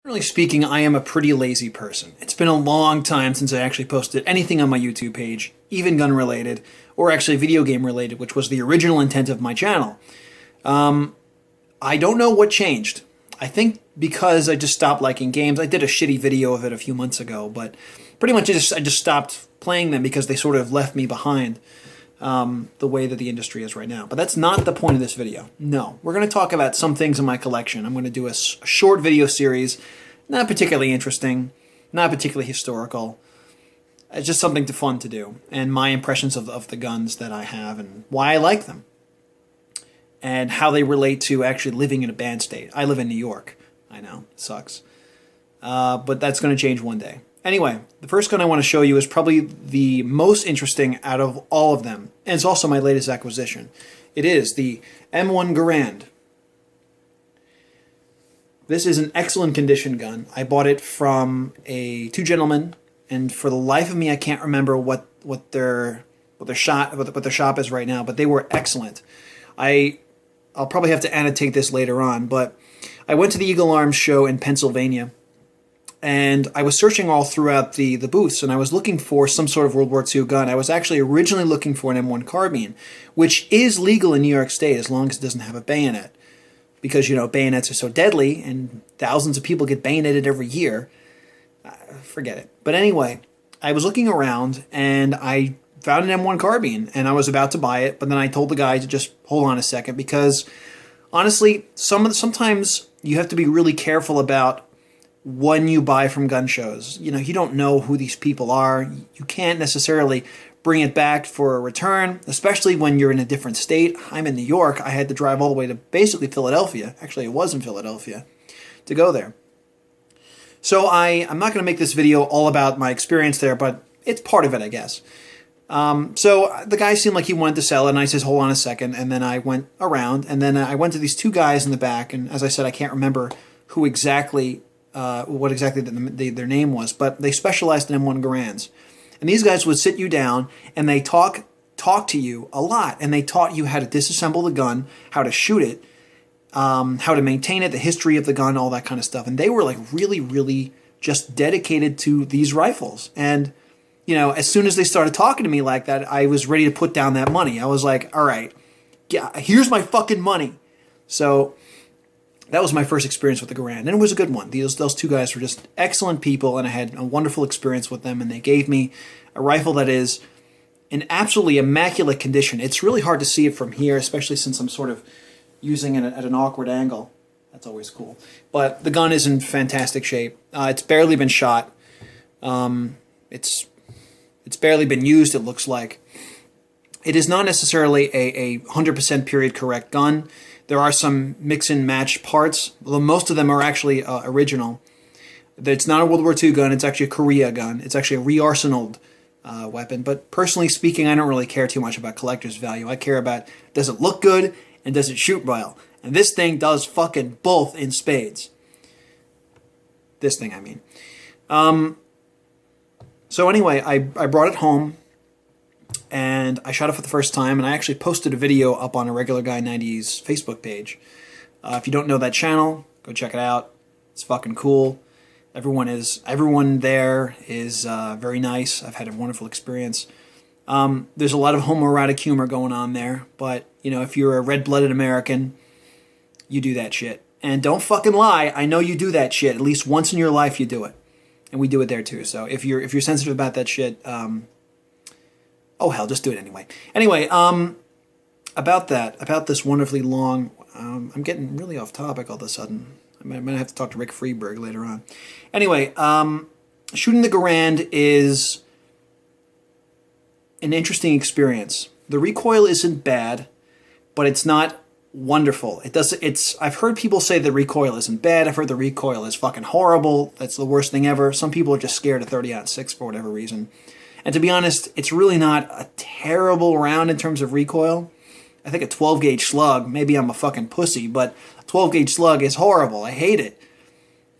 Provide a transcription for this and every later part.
Generally speaking, I am a pretty lazy person. It's been a long time since I actually posted anything on my YouTube page, even gun related, or actually video game related, which was the original intent of my channel. I don't know what changed. I think because I just stopped liking games. I did a shitty video of it a few months ago, but pretty much I just stopped playing them because they sort of left me behind the way that the industry is right now. But that's not the point of this video. No, we're going to talk about some things in my collection. I'm going to do a short video series, not particularly interesting, not particularly historical. It's just something fun to do, and my impressions of the guns that I have and why I like them, and how they relate to actually living in a banned state. I live in New York. I know, it sucks. But that's going to change one day. Anyway, the first gun I want to show you is probably the most interesting out of all of them, and it's also my latest acquisition. It is the M1 Garand. This is an excellent condition gun. I bought it from two gentlemen, and for the life of me, I can't remember what their shop is right now, but they were excellent. I'll probably have to annotate this later on, but I went to the Eagle Arms show in Pennsylvania, and I was searching all throughout the booths, and I was looking for some sort of World War II gun. I was actually originally looking for an M1 carbine, which is legal in New York State as long as it doesn't have a bayonet. Because, you know, bayonets are so deadly, and thousands of people get bayoneted every year. Forget it. But anyway, I was looking around, and I found an M1 carbine, and I was about to buy it, but then I told the guy to just hold on a second, because honestly, sometimes you have to be really careful about when you buy from gun shows. You know, you don't know who these people are. You can't necessarily bring it back for a return, especially when you're in a different state. I'm in New York. I had to drive all the way to basically Philadelphia. Actually, it was in Philadelphia to go there. So I'm not going to make this video all about my experience there, but it's part of it, I guess. So the guy seemed like he wanted to sell it, and I says, hold on a second, and then I went around, and then I went to these two guys in the back, and as I said, I can't remember what exactly their name was, but they specialized in M1 Garands. And these guys would sit you down, and they talk to you a lot, and they taught you how to disassemble the gun, how to shoot it, how to maintain it, the history of the gun, all that kind of stuff. And they were like really, really just dedicated to these rifles. And, you know, as soon as they started talking to me like that, I was ready to put down that money. I was like, all right, yeah, here's my fucking money. So that was my first experience with the Garand, and it was a good one. Those two guys were just excellent people, and I had a wonderful experience with them, and they gave me a rifle that is in absolutely immaculate condition. It's really hard to see it from here, especially since I'm sort of using it at an awkward angle. That's always cool. But the gun is in fantastic shape. It's barely been shot. It's barely been used, it looks like. It is not necessarily a 100% period correct gun. There are some mix and match parts, although most of them are actually original. It's not a World War II gun, it's actually a Korea gun. It's actually a re-arsenaled weapon, but personally speaking, I don't really care too much about collector's value. I care about, does it look good, and does it shoot well? And this thing does fucking both in spades. This thing, I mean. So anyway, I brought it home, and I shot it for the first time, and I actually posted a video up on a Regular Guy 90's Facebook page. If you don't know that channel, go check it out. It's fucking cool. Everyone there is very nice. I've had a wonderful experience. There's a lot of homoerotic humor going on there, but, you know, if you're a red-blooded American, you do that shit. And don't fucking lie, I know you do that shit. At least once in your life you do it. And we do it there too. So if you're sensitive about that shit, oh hell, just do it anyway. Anyway, about this wonderfully long, I'm getting really off topic all of a sudden. I might have to talk to Rick Freeberg later on. Anyway, shooting the Garand is an interesting experience. The recoil isn't bad, but it's not wonderful. I've heard people say the recoil isn't bad. I've heard the recoil is fucking horrible. That's the worst thing ever. Some people are just scared of 30-06 for whatever reason. And to be honest, it's really not a terrible round in terms of recoil. I think a 12-gauge slug, maybe I'm a fucking pussy, but a 12-gauge slug is horrible. I hate it.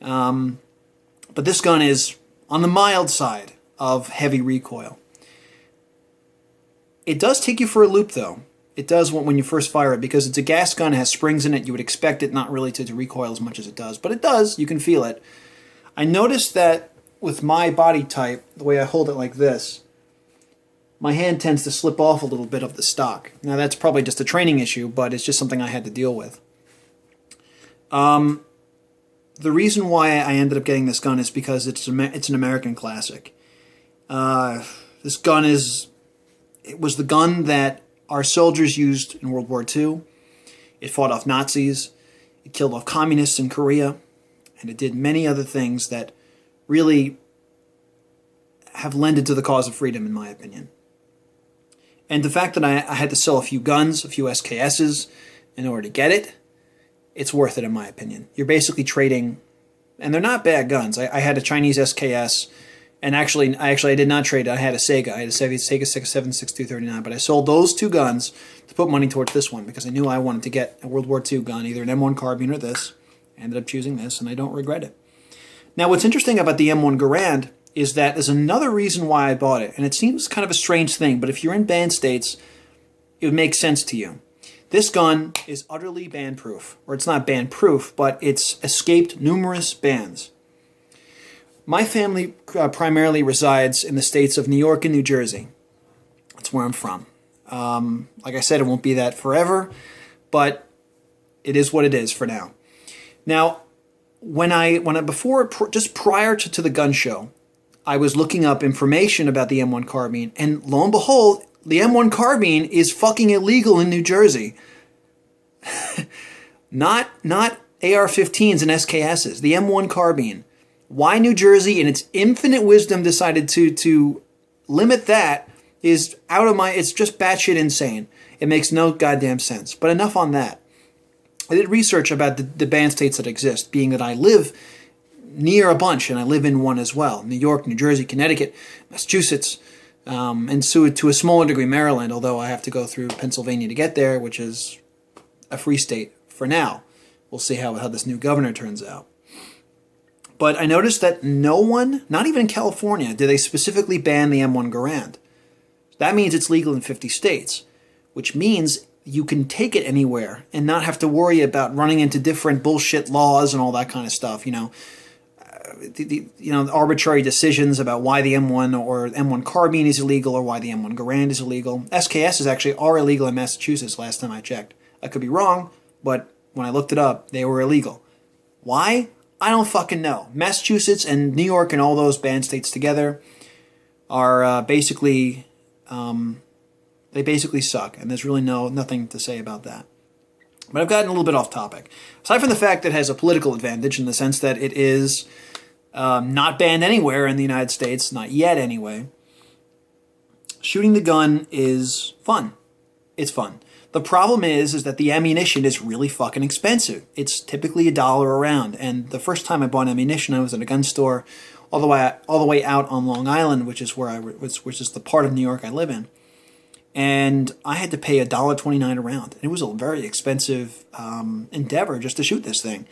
But this gun is on the mild side of heavy recoil. It does take you for a loop, though. It does when you first fire it, because it's a gas gun, it has springs in it. You would expect it not really to recoil as much as it does, but it does. You can feel it. I noticed that with my body type, the way I hold it like this, my hand tends to slip off a little bit of the stock. Now that's probably just a training issue, but it's just something I had to deal with. The reason why I ended up getting this gun is because it's an American classic. This gun it was the gun that our soldiers used in World War II. It fought off Nazis. It killed off communists in Korea. And it did many other things that really have lended to the cause of freedom, in my opinion. And the fact that I had to sell a few guns, a few SKSs, in order to get it, it's worth it, in my opinion. You're basically trading, and they're not bad guns. I had a Chinese SKS, and actually I did not trade it. I had a Sega. I had a Sega 7.6239, but I sold those two guns to put money towards this one because I knew I wanted to get a World War II gun, either an M1 carbine or this. I ended up choosing this, and I don't regret it. Now, what's interesting about the M1 Garand is that there's another reason why I bought it, and it seems kind of a strange thing, but if you're in banned states, it would make sense to you. This gun is utterly ban-proof, or it's not ban-proof, but it's escaped numerous bans. My family primarily resides in the states of New York and New Jersey. That's where I'm from. Like I said, it won't be that forever, but it is what it is for now. Now, just prior to the gun show, I was looking up information about the M1 carbine, and lo and behold, the M1 carbine is fucking illegal in New Jersey. not AR-15s and SKSs. The M1 carbine. Why New Jersey, in its infinite wisdom, decided to limit that is out of my... It's just batshit insane. It makes no goddamn sense. But enough on that. I did research about the banned states that exist, being that I live near a bunch, and I live in one as well. New York, New Jersey, Connecticut, Massachusetts, and so to a smaller degree Maryland, although I have to go through Pennsylvania to get there, which is a free state for now. We'll see how this new governor turns out. But I noticed that no one, not even in California, did they specifically ban the M1 Garand. That means it's legal in 50 states, which means you can take it anywhere and not have to worry about running into different bullshit laws and all that kind of stuff, arbitrary decisions about why the M1 or M1 carbine is illegal or why the M1 Garand is illegal. SKSs actually are illegal in Massachusetts last time I checked. I could be wrong, but when I looked it up, they were illegal. Why? I don't fucking know. Massachusetts and New York and all those banned states together are basically suck, and there's really nothing to say about that. But I've gotten a little bit off topic. Aside from the fact that it has a political advantage in the sense that it is not banned anywhere in the United States, not yet anyway, shooting the gun is fun. It's fun. The problem is that the ammunition is really fucking expensive. It's typically $1 a round, and the first time I bought ammunition, I was at a gun store all the way out on Long Island, which is the part of New York I live in. And I had to pay $1.29 a round. It was a very expensive endeavor just to shoot this thing.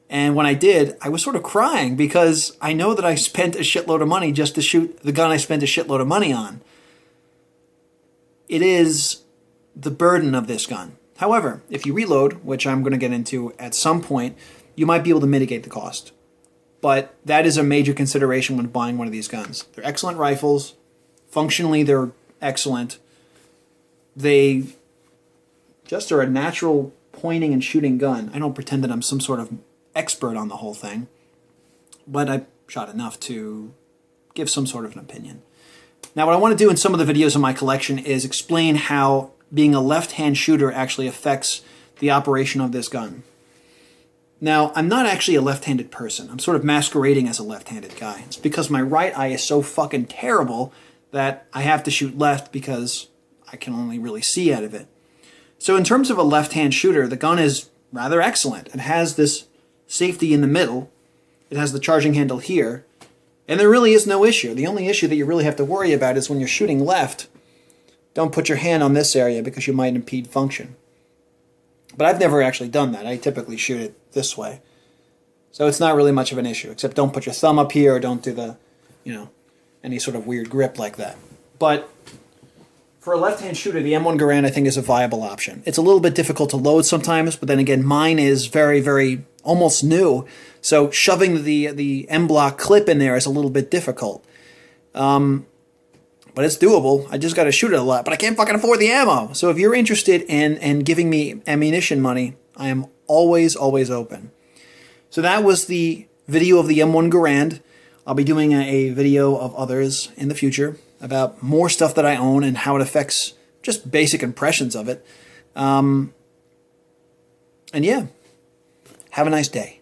And when I did, I was sort of crying because I know that I spent a shitload of money just to shoot the gun I spent a shitload of money on. It is the burden of this gun. However, if you reload, which I'm going to get into at some point, you might be able to mitigate the cost. But that is a major consideration when buying one of these guns. They're excellent rifles. Functionally, they're excellent. They just are a natural pointing and shooting gun. I don't pretend that I'm some sort of expert on the whole thing, but I shot enough to give some sort of an opinion. Now, what I want to do in some of the videos in my collection is explain how being a left-hand shooter actually affects the operation of this gun. Now, I'm not actually a left-handed person. I'm sort of masquerading as a left-handed guy. It's because my right eye is so fucking terrible that I have to shoot left because I can only really see out of it. So in terms of a left-hand shooter, the gun is rather excellent. It has this safety in the middle. It has the charging handle here. And there really is no issue. The only issue that you really have to worry about is when you're shooting left, don't put your hand on this area because you might impede function. But I've never actually done that. I typically shoot it this way. So it's not really much of an issue, except don't put your thumb up here or don't do the, any sort of weird grip like that. But for a left-hand shooter, the M1 Garand I think is a viable option. It's a little bit difficult to load sometimes, but then again, mine is very, very almost new, So shoving the M block clip in there is a little bit difficult. But it's doable. I just got to shoot it a lot. But I can't fucking afford the ammo. So if you're interested in giving me ammunition money, I am always, always open. So that was the video of the M1 Garand. I'll be doing a video of others in the future about more stuff that I own and how it affects just basic impressions of it. And yeah, have a nice day.